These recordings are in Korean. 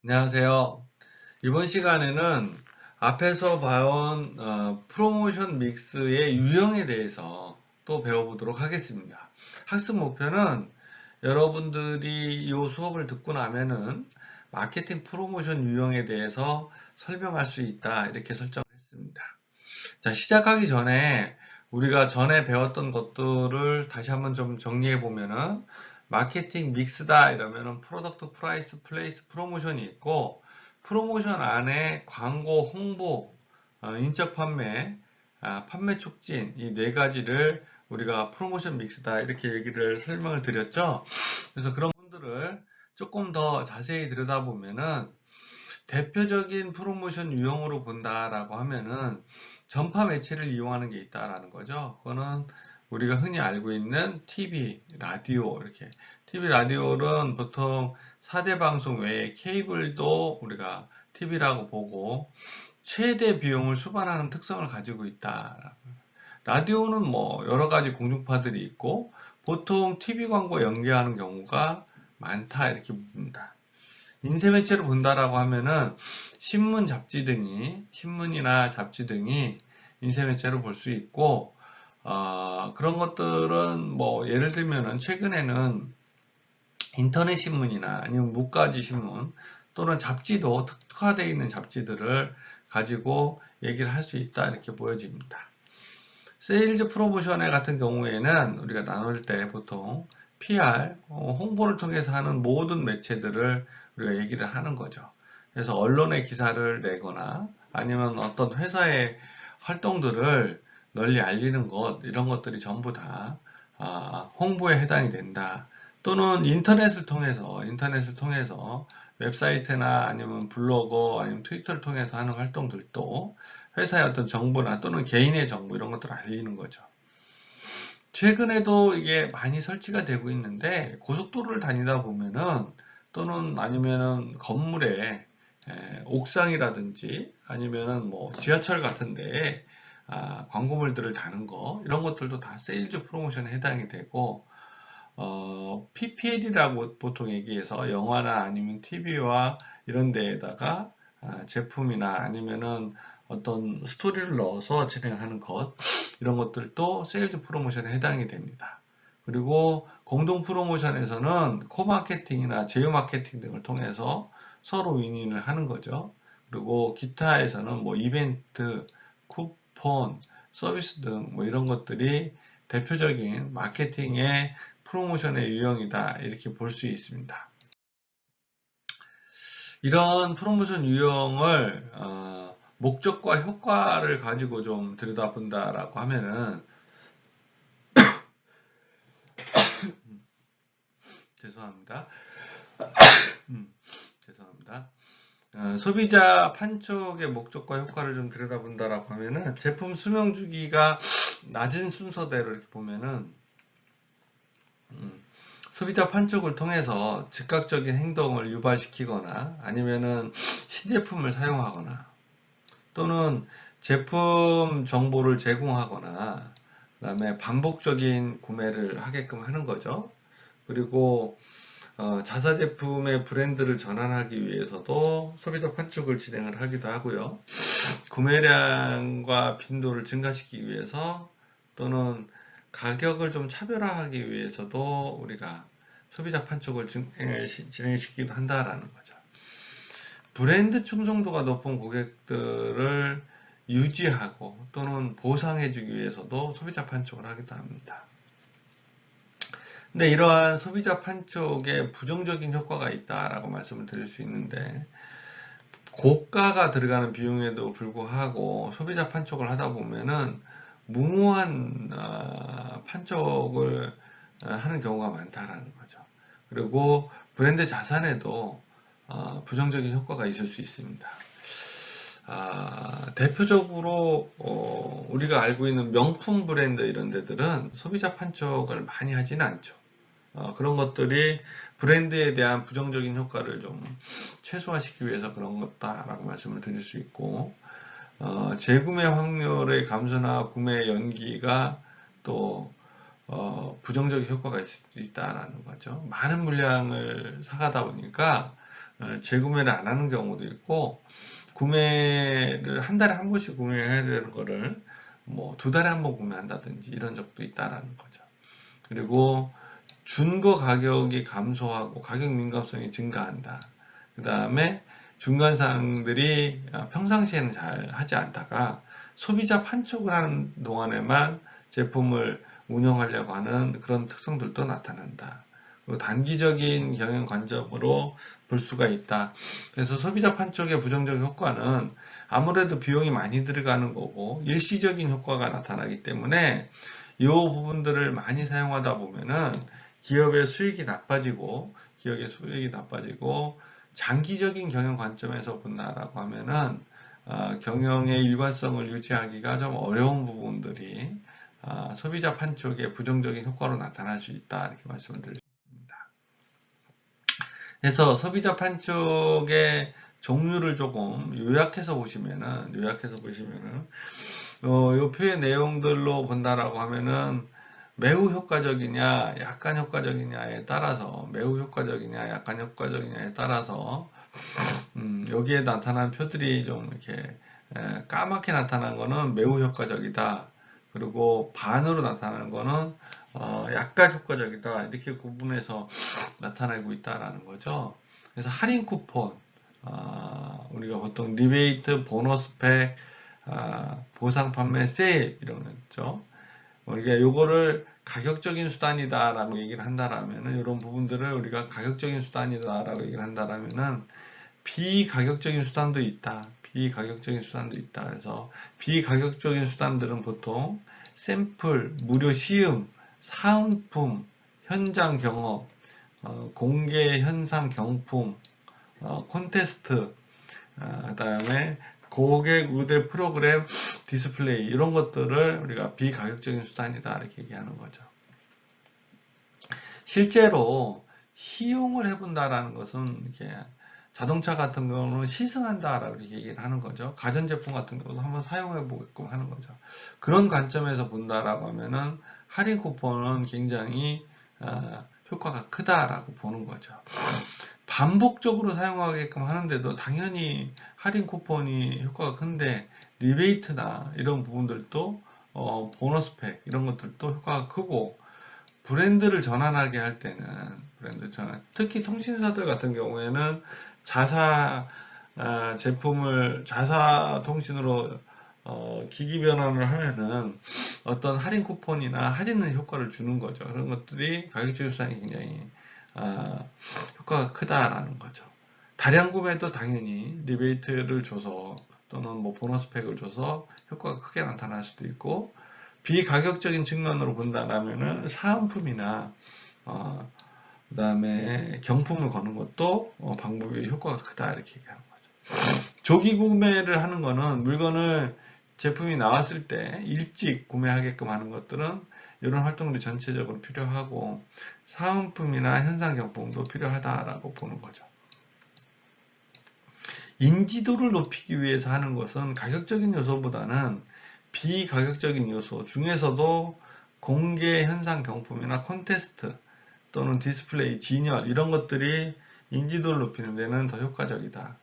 안녕하세요. 이번 시간에는 앞에서 봐온 프로모션 믹스의 유형에 대해서 또 배워보도록 하겠습니다. 학습 목표는 여러분들이 이 수업을 듣고 나면은 마케팅 프로모션 유형에 대해서 설명할 수 있다 이렇게 설정했습니다. 자, 시작하기 전에 우리가 전에 배웠던 것들을 다시 한번 좀 정리해 보면은 마케팅 믹스다 이러면은 프로덕트, 프라이스, 플레이스, 프로모션이 있고 프로모션 안에 광고, 홍보, 인적 판매, 판매 촉진 이 네 가지를 우리가 프로모션 믹스다 이렇게 얘기를 설명을 드렸죠. 그래서 그런 분들을 조금 더 자세히 들여다보면은 대표적인 프로모션 유형으로 본다라고 하면은 전파 매체를 이용하는 게 있다라는 거죠. 그거는 우리가 흔히 알고 있는 TV, 라디오 이렇게 TV, 라디오는 보통 4대 방송 외에 케이블도 우리가 TV라고 보고 최대 비용을 수반하는 특성을 가지고 있다. 라디오는 뭐 여러 가지 공중파들이 있고 보통 TV 광고 연계하는 경우가 많다 이렇게 봅니다. 인쇄 매체를 본다라고 하면은 신문이나 잡지 등이 인쇄 매체로 볼 수 있고 그런 것들은 뭐 예를 들면은 최근에는 인터넷 신문이나 아니면 무가지 신문 또는 잡지도 특화되어 있는 잡지들을 가지고 얘기를 할 수 있다 이렇게 보여집니다. 세일즈 프로모션의 같은 경우에는 우리가 나눌 때 보통 PR, 홍보를 통해서 하는 모든 매체들을 우리가 얘기를 하는 거죠. 그래서 언론에 기사를 내거나 아니면 어떤 회사의 활동들을 널리 알리는 것, 이런 것들이 전부 다 홍보에 해당이 된다. 또는 인터넷을 통해서 웹사이트나 아니면 블로거 아니면 트위터를 통해서 하는 활동들도 회사의 어떤 정보나 또는 개인의 정보 이런 것들을 알리는 거죠. 최근에도 이게 많이 설치가 되고 있는데 고속도로를 다니다 보면은 또는 아니면은 건물의 옥상이라든지 아니면은 뭐 지하철 같은 데에 광고물들을 다는 거 이런 것들도 다 세일즈 프로모션에 해당이 되고 PPL이라고 보통 얘기해서 영화나 아니면 TV와 이런 데에다가 제품이나 아니면은 어떤 스토리를 넣어서 진행하는 것, 이런 것들도 세일즈 프로모션에 해당이 됩니다. 그리고 공동 프로모션에서는 코마케팅이나 제휴 마케팅 등을 통해서 서로 윈윈을 하는 거죠. 그리고 기타에서는 뭐 이벤트, 쿠폰, 서비스 등 뭐 이런 것들이 대표적인 마케팅의 프로모션의 유형이다 이렇게 볼 수 있습니다. 이런 프로모션 유형을 목적과 효과를 가지고 좀 들여다본다라고 하면은 죄송합니다. 죄송합니다. 소비자 판촉의 목적과 효과를 좀 들여다본다라고 하면은 제품 수명 주기가 낮은 순서대로 이렇게 보면은 소비자 판촉을 통해서 즉각적인 행동을 유발시키거나 아니면은 신제품을 사용하거나 또는 제품 정보를 제공하거나 그다음에 반복적인 구매를 하게끔 하는 거죠. 그리고 자사 제품의 브랜드를 전환하기 위해서도 소비자 판촉을 진행을 하기도 하고요. 구매량과 빈도를 증가시키기 위해서 또는 가격을 좀 차별화하기 위해서도 우리가 소비자 판촉을 진행시키기도 한다라는 거죠. 브랜드 충성도가 높은 고객들을 유지하고 또는 보상해주기 위해서도 소비자 판촉을 하기도 합니다. 근데 이러한 소비자 판촉에 부정적인 효과가 있다라고 말씀을 드릴 수 있는데 고가가 들어가는 비용에도 불구하고 소비자 판촉을 하다 보면은 무모한 판촉을 하는 경우가 많다라는 거죠. 그리고 브랜드 자산에도 부정적인 효과가 있을 수 있습니다. 대표적으로 우리가 알고 있는 명품 브랜드 이런 데들은 소비자 판촉을 많이 하지는 않죠. 그런 것들이 브랜드에 대한 부정적인 효과를 좀 최소화시키기 위해서 그런 것다라고 말씀을 드릴 수 있고, 재구매 확률의 감소나 구매 연기가 또 부정적인 효과가 있을 수 있다라는 거죠. 많은 물량을 사가다 보니까 재구매를 안 하는 경우도 있고, 구매를 한 달에 한 번씩 구매해야 되는 거를 뭐 2달에 한 번 구매한다든지 이런 적도 있다라는 거죠. 그리고 준거 가격이 감소하고 가격 민감성이 증가한다. 그 다음에 중간 사항들이 평상시에는 잘 하지 않다가 소비자 판촉을 하는 동안에만 제품을 운영하려고 하는 그런 특성들도 나타난다. 그리고 단기적인 경영 관점으로 볼 수가 있다. 그래서 소비자 판촉의 부정적 효과는 아무래도 비용이 많이 들어가는 거고 일시적인 효과가 나타나기 때문에 이 부분들을 많이 사용하다 보면은 기업의 수익이 나빠지고 장기적인 경영 관점에서 본다라고 하면은 경영의 일관성을 유지하기가 좀 어려운 부분들이 소비자 판촉의 부정적인 효과로 나타날 수 있다 이렇게 말씀을 드립니다. 그래서 소비자 판촉의 종류를 조금 요약해서 보시면은 요 표의 내용들로 본다라고 하면은 매우 효과적이냐, 약간 효과적이냐에 따라서 매우 효과적이냐, 약간 효과적이냐에 따라서 여기에 나타난 표들이 좀 이렇게 까맣게 나타난 거는 매우 효과적이다. 그리고 반으로 나타나는 거는 약간 효과적이다. 이렇게 구분해서 나타나고 있다라는 거죠. 그래서 할인 쿠폰, 우리가 보통 리베이트, 보너스 팩, 보상 판매 세일 이런 거 있죠. 우리가 요거를 가격적인 수단이다라고 얘기를 한다라면은 이런 부분들을 우리가 가격적인 수단이다라고 얘기를 한다라면은 비가격적인 수단도 있다. 비가격적인 수단도 있다. 그래서 비가격적인 수단들은 보통 샘플, 무료 시음, 사은품, 현장 경험, 공개 현상 경품, 콘테스트, 그다음에 고객 의뢰 프로그램 디스플레이 이런 것들을 우리가 비가격적인 수단이다 이렇게 얘기하는 거죠. 실제로 시용을 해본다라는 것은 이렇게 자동차 같은 경우는 시승한다라고 얘기를 하는 거죠. 가전제품 같은 경우도 한번 사용해 보게끔 하는 거죠. 그런 관점에서 본다라고 하면은 할인 쿠폰은 굉장히 효과가 크다라고 보는 거죠. 반복적으로 사용하게끔 하는데도 당연히 할인 쿠폰이 효과가 큰데 리베이트나 이런 부분들도 보너스 팩 이런 것들도 효과가 크고 브랜드를 전환하게 할 때는 브랜드 전환 특히 통신사들 같은 경우에는 자사 제품을 자사 통신으로 기기 변환을 하면은 어떤 할인 쿠폰이나 할인의 효과를 주는 거죠. 그런 것들이 가격적 수단이 굉장히 효과가 크다라는 거죠. 다량 구매도 당연히 리베이트를 줘서 또는 뭐 보너스 팩을 줘서 효과가 크게 나타날 수도 있고 비가격적인 측면으로 본다라면은 사은품이나 그 다음에 경품을 거는 것도 방법이 효과가 크다 이렇게 얘기하는 거죠. 조기 구매를 하는 거는 물건을 제품이 나왔을 때 일찍 구매하게끔 하는 것들은 이런 활동들이 전체적으로 필요하고 사은품이나 현상 경품도 필요하다라고 보는 거죠. 인지도를 높이기 위해서 하는 것은 가격적인 요소보다는 비가격적인 요소 중에서도 공개 현상 경품이나 콘테스트 또는 디스플레이, 진열 이런 것들이 인지도를 높이는 데는 더 효과적이다.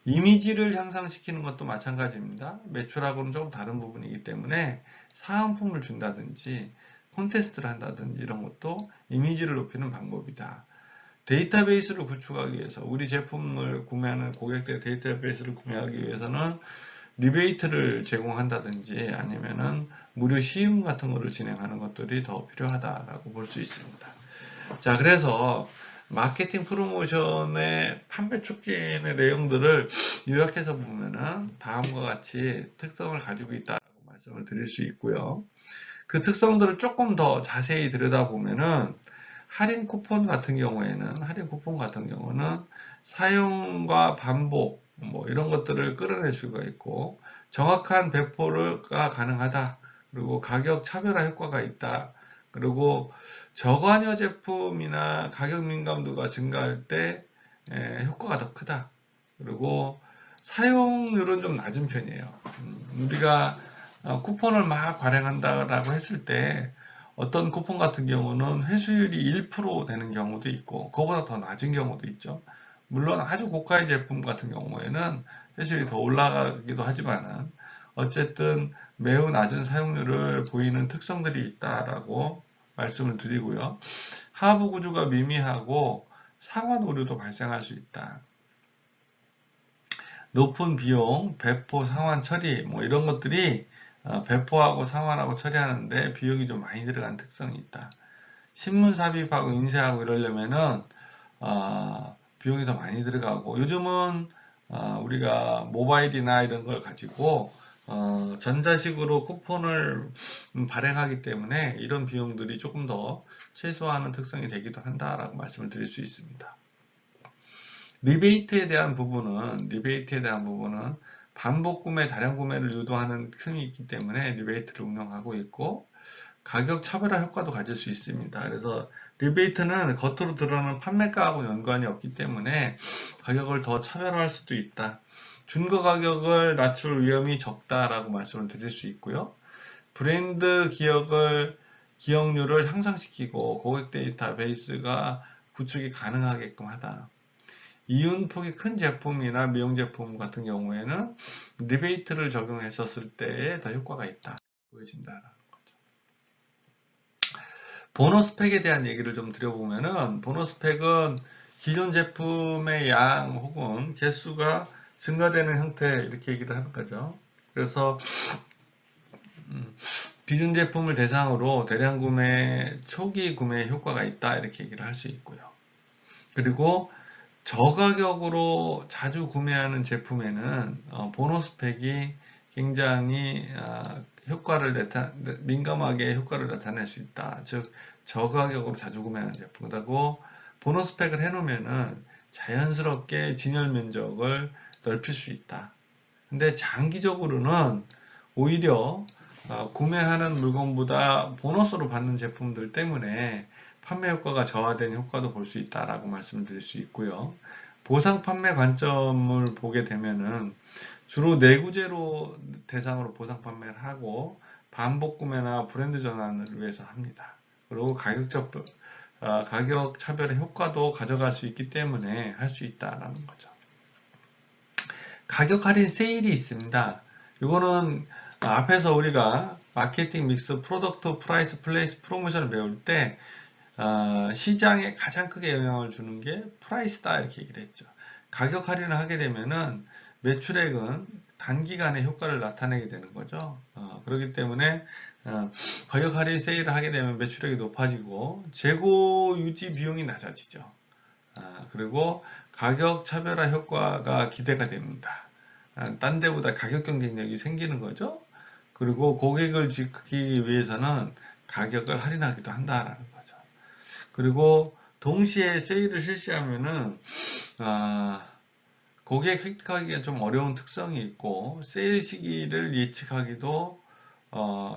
이미지를 향상시키는 것도 마찬가지입니다. 매출하고는 조금 다른 부분이기 때문에 사은품을 준다든지 콘테스트를 한다든지 이런 것도 이미지를 높이는 방법이다. 데이터베이스를 구축하기 위해서 우리 제품을 구매하는 고객들의 데이터베이스를 구매하기 위해서는 리베이트를 제공한다든지 아니면은 무료 시음 같은 거를 진행하는 것들이 더 필요하다라고 볼 수 있습니다. 자, 그래서 마케팅 프로모션의 판매 촉진의 내용들을 요약해서 보면은 다음과 같이 특성을 가지고 있다고 말씀을 드릴 수 있고요. 그 특성들을 조금 더 자세히 들여다보면은 할인 쿠폰 같은 경우는 사용과 반복 뭐 이런 것들을 끌어낼 수가 있고 정확한 배포가 가능하다. 그리고 가격 차별화 효과가 있다. 그리고 저관여 제품이나 가격 민감도가 증가할 때 효과가 더 크다. 그리고 사용률은 좀 낮은 편이에요. 우리가 쿠폰을 막 발행한다라고 했을 때 어떤 쿠폰 같은 경우는 회수율이 1% 되는 경우도 있고 그거보다 더 낮은 경우도 있죠. 물론 아주 고가의 제품 같은 경우에는 회수율이 더 올라가기도 하지만은 어쨌든 매우 낮은 사용률을 보이는 특성들이 있다라고 말씀을 드리고요. 하부 구조가 미미하고 상환 오류도 발생할 수 있다. 높은 비용, 배포, 상환 처리 뭐 이런 것들이 배포하고 상환하고 처리하는데 비용이 좀 많이 들어간 특성이 있다. 신문 삽입하고 인쇄하고 이러려면은 비용이 더 많이 들어가고 요즘은 우리가 모바일이나 이런 걸 가지고 전자식으로 쿠폰을 발행하기 때문에 이런 비용들이 조금 더 최소화하는 특성이 되기도 한다라고 말씀을 드릴 수 있습니다. 리베이트에 대한 부분은 반복 구매, 다량 구매를 유도하는 힘이 있기 때문에 리베이트를 운영하고 있고 가격 차별화 효과도 가질 수 있습니다. 그래서 리베이트는 겉으로 드러나는 판매가하고 연관이 없기 때문에 가격을 더 차별화할 수도 있다. 준거 가격을 낮출 위험이 적다라고 말씀을 드릴 수 있고요. 브랜드 기억률을 향상시키고 고객 데이터베이스가 구축이 가능하게끔 하다. 이윤폭이 큰 제품이나 미용 제품 같은 경우에는 리베이트를 적용했었을 때에 더 효과가 있다. 보여진다라는 거죠. 보너스팩에 대한 얘기를 좀 드려보면은 보너스팩은 기존 제품의 양 혹은 개수가 증가되는 형태 이렇게 얘기를 하는 거죠. 그래서 기존 제품을 대상으로 대량 구매, 초기 구매 효과가 있다 이렇게 얘기를 할 수 있고요. 그리고 저가격으로 자주 구매하는 제품에는 보너스팩이 굉장히 민감하게 효과를 나타낼 수 있다. 즉 저가격으로 자주 구매하는 제품. 그리고 보너스팩을 해놓으면은 자연스럽게 진열 면적을 넓힐 수 있다. 근데 장기적으로는 오히려 구매하는 물건보다 보너스로 받는 제품들 때문에 판매 효과가 저하된 효과도 볼 수 있다라고 말씀을 드릴 수 있고요. 보상 판매 관점을 보게 되면은 주로 내구재로 대상으로 보상 판매를 하고 반복 구매나 브랜드 전환을 위해서 합니다. 그리고 가격 차별의 효과도 가져갈 수 있기 때문에 할 수 있다라는 거죠. 가격 할인 세일이 있습니다. 이거는 앞에서 우리가 마케팅 믹스, 프로덕트, 프라이스, 플레이스, 프로모션을 배울 때 시장에 가장 크게 영향을 주는 게 프라이스다 이렇게 얘기를 했죠. 가격 할인을 하게 되면은 매출액은 단기간에 효과를 나타내게 되는 거죠. 그렇기 때문에 가격 할인 세일을 하게 되면 매출액이 높아지고 재고 유지 비용이 낮아지죠. 그리고 가격 차별화 효과가 기대가 됩니다. 딴 데보다 가격 경쟁력이 생기는 거죠. 그리고 고객을 지키기 위해서는 가격을 할인하기도 한다라는 거죠. 그리고 동시에 세일을 실시하면은 고객 획득하기가 좀 어려운 특성이 있고 세일 시기를 예측하기도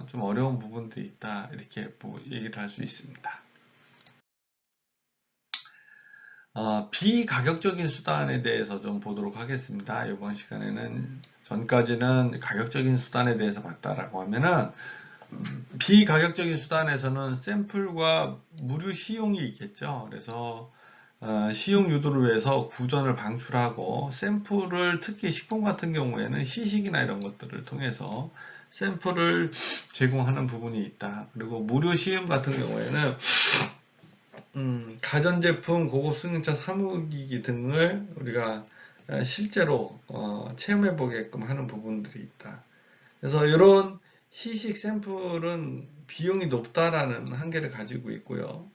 좀 어려운 부분도 있다 이렇게 얘기를 할 수 있습니다. 비가격적인 수단에 대해서 좀 보도록 하겠습니다. 이번 시간에는 전까지는 가격적인 수단에 대해서 봤다라고 하면은 비가격적인 수단에서는 샘플과 무료 시용이 있겠죠. 그래서 시용 유도를 위해서 구전을 방출하고 샘플을 특히 식품 같은 경우에는 시식이나 이런 것들을 통해서 샘플을 제공하는 부분이 있다. 그리고 무료 시음 같은 경우에는 가전제품, 고급 승용차 사무기기 등을 우리가 실제로 체험해 보게끔 하는 부분들이 있다. 그래서 이런 시식 샘플은 비용이 높다라는 한계를 가지고 있고요.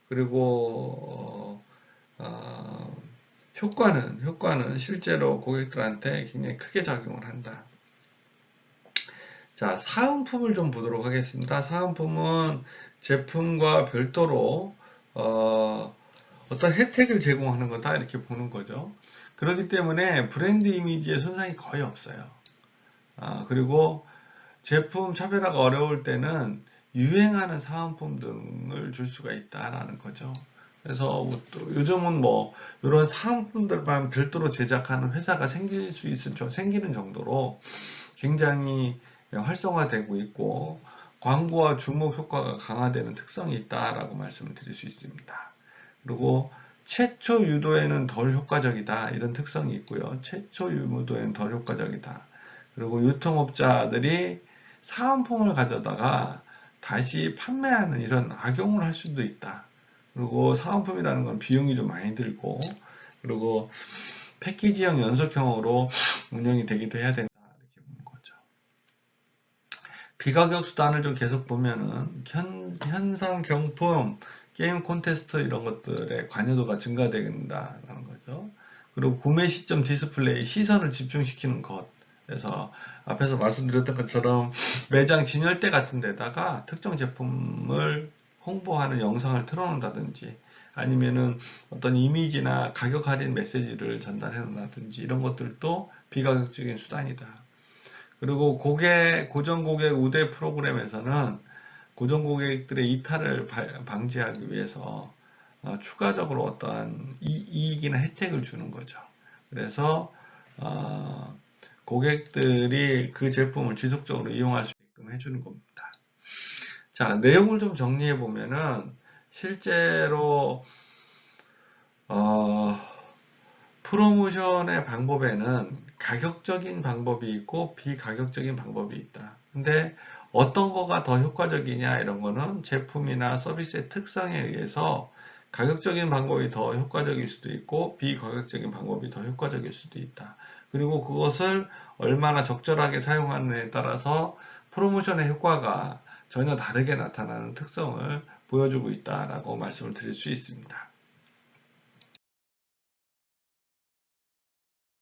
그리고 효과는 실제로 고객들한테 굉장히 크게 작용을 한다. 자, 사은품을 좀 보도록 하겠습니다. 사은품은 제품과 별도로 어떤 혜택을 제공하는 거다 이렇게 보는 거죠. 그렇기 때문에 브랜드 이미지에 손상이 거의 없어요. 그리고 제품 차별화가 어려울 때는 유행하는 사은품 등을 줄 수가 있다라는 거죠. 그래서 또 요즘은 뭐 이런 사은품들만 별도로 제작하는 회사가 생기는 정도로 굉장히 활성화되고 있고 광고와 주목 효과가 강화되는 특성이 있다라고 말씀을 드릴 수 있습니다. 그리고 최초 유도에는 덜 효과적이다. 이런 특성이 있고요. 최초 유도에는 덜 효과적이다. 그리고 유통업자들이 사은품을 가져다가 다시 판매하는 이런 악용을 할 수도 있다. 그리고 사은품이라는 건 비용이 좀 많이 들고, 그리고 패키지형 연속형으로 운영이 되기도 해야 된다. 이렇게 보는 거죠. 비가격 수단을 좀 계속 보면은 현상 경품, 게임 콘테스트 이런 것들의 관여도가 증가된다는 거죠. 그리고 구매 시점 디스플레이, 시선을 집중시키는 것. 그래서 앞에서 말씀드렸던 것처럼 매장 진열대 같은 데다가 특정 제품을 홍보하는 영상을 틀어놓는다든지 아니면은 어떤 이미지나 가격 할인 메시지를 전달해 놓는다든지 이런 것들도 비가격적인 수단이다. 그리고 고정 고객 우대 프로그램에서는 고정 고객들의 이탈을 방지하기 위해서 추가적으로 어떠한 이익이나 혜택을 주는 거죠. 그래서 고객들이 그 제품을 지속적으로 이용할 수 있게끔 해주는 겁니다. 자, 내용을 좀 정리해 보면은 실제로 프로모션의 방법에는 가격적인 방법이 있고 비가격적인 방법이 있다. 근데 어떤 거가 더 효과적이냐 이런 거는 제품이나 서비스의 특성에 의해서 가격적인 방법이 더 효과적일 수도 있고 비가격적인 방법이 더 효과적일 수도 있다. 그리고 그것을 얼마나 적절하게 사용하느냐에 따라서 프로모션의 효과가 전혀 다르게 나타나는 특성을 보여주고 있다라고 말씀을 드릴 수 있습니다.